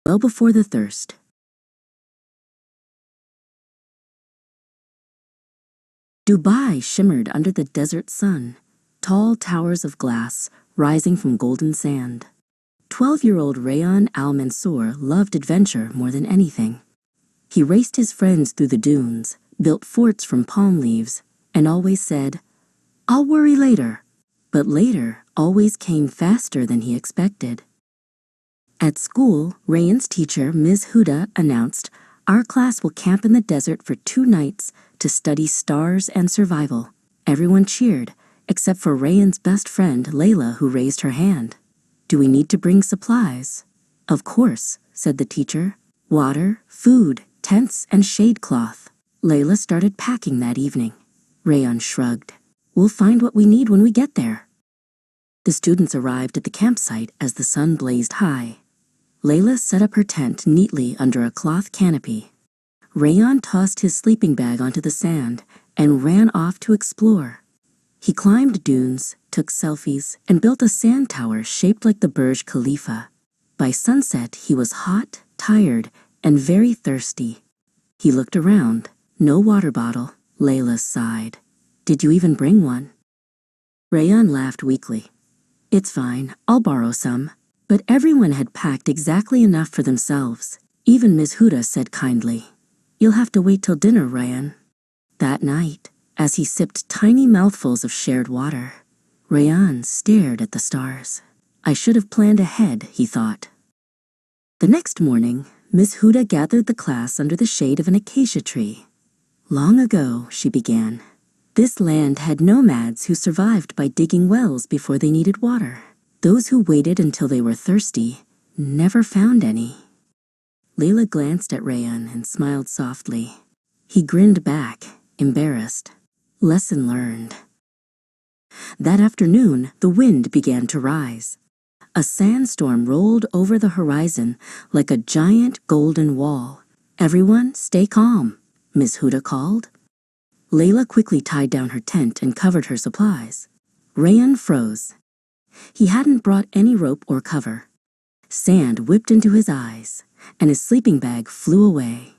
well before the thirst. Dubai shimmered under the desert sun, tall towers of glass rising from golden sand. 12-year-old Rayan Al-Mansour loved adventure more than anything. He raced his friends through the dunes, built forts from palm leaves, and always said, "I'll worry later." But later always came faster than he expected. At school, Rayan's teacher, Ms. Huda, announced, "Our class will camp in the desert for 2 nights to study stars and survival." Everyone cheered, except for Rayan's best friend, Layla, who raised her hand. "Do we need to bring supplies?" "Of course," said the teacher. "Water, food, tents, and shade cloth." Layla started packing that evening. Rayan shrugged. "We'll find what we need when we get there." The students arrived at the campsite as the sun blazed high. Layla set up her tent neatly under a cloth canopy. Rayan tossed his sleeping bag onto the sand and ran off to explore. He climbed dunes, took selfies, and built a sand tower shaped like the Burj Khalifa. By sunset, he was hot, tired, and very thirsty. He looked around. No water bottle. Layla sighed. "Did you even bring one?" Rayan laughed weakly. "It's fine, I'll borrow some." But everyone had packed exactly enough for themselves. Even Ms. Huda said kindly, "You'll have to wait till dinner, Rayan." That night, as he sipped tiny mouthfuls of shared water, Rayan stared at the stars. "I should have planned ahead," he thought. The next morning, Ms. Huda gathered the class under the shade of an acacia tree. "Long ago," she began, "this land had nomads who survived by digging wells before they needed water. Those who waited until they were thirsty never found any." Layla glanced at Rayan and smiled softly. He grinned back, embarrassed. Lesson learned. That afternoon, the wind began to rise. A sandstorm rolled over the horizon like a giant golden wall. "Everyone, stay calm," Ms. Huda called. Layla quickly tied down her tent and covered her supplies. Rayan froze. He hadn't brought any rope or cover. Sand whipped into his eyes, and his sleeping bag flew away.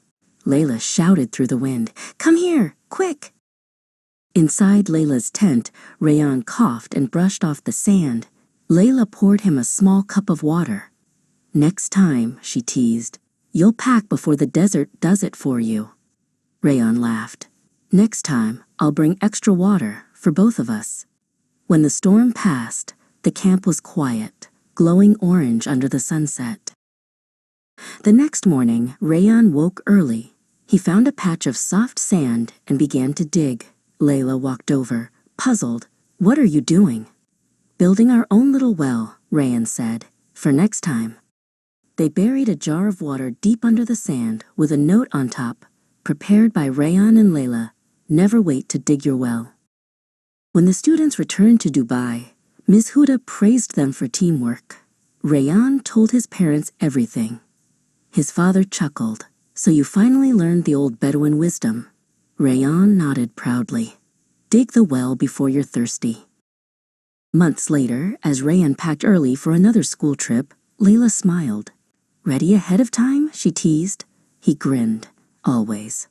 Layla shouted through the wind, "Come here, quick!" Inside Layla's tent, Rayan coughed and brushed off the sand. Layla poured him a small cup of water. "Next time," she teased, "you'll pack before the desert does it for you." Rayan laughed. "Next time, I'll bring extra water for both of us." When the storm passed, the camp was quiet, glowing orange under the sunset. The next morning, Rayan woke early. He found a patch of soft sand and began to dig. Layla walked over, puzzled. "What are you doing?" "Building our own little well," Rayan said, "for next time." They buried a jar of water deep under the sand with a note on top, prepared by Rayan and Layla, "Never wait to dig your well." When the students returned to Dubai, Ms. Huda praised them for teamwork. Rayan told his parents everything. His father chuckled. "So you finally learned the old Bedouin wisdom." Rayan nodded proudly. "Dig the well before you're thirsty." Months later, as Rayan packed early for another school trip, Layla smiled. "Ready ahead of time?" she teased. He grinned. "Always."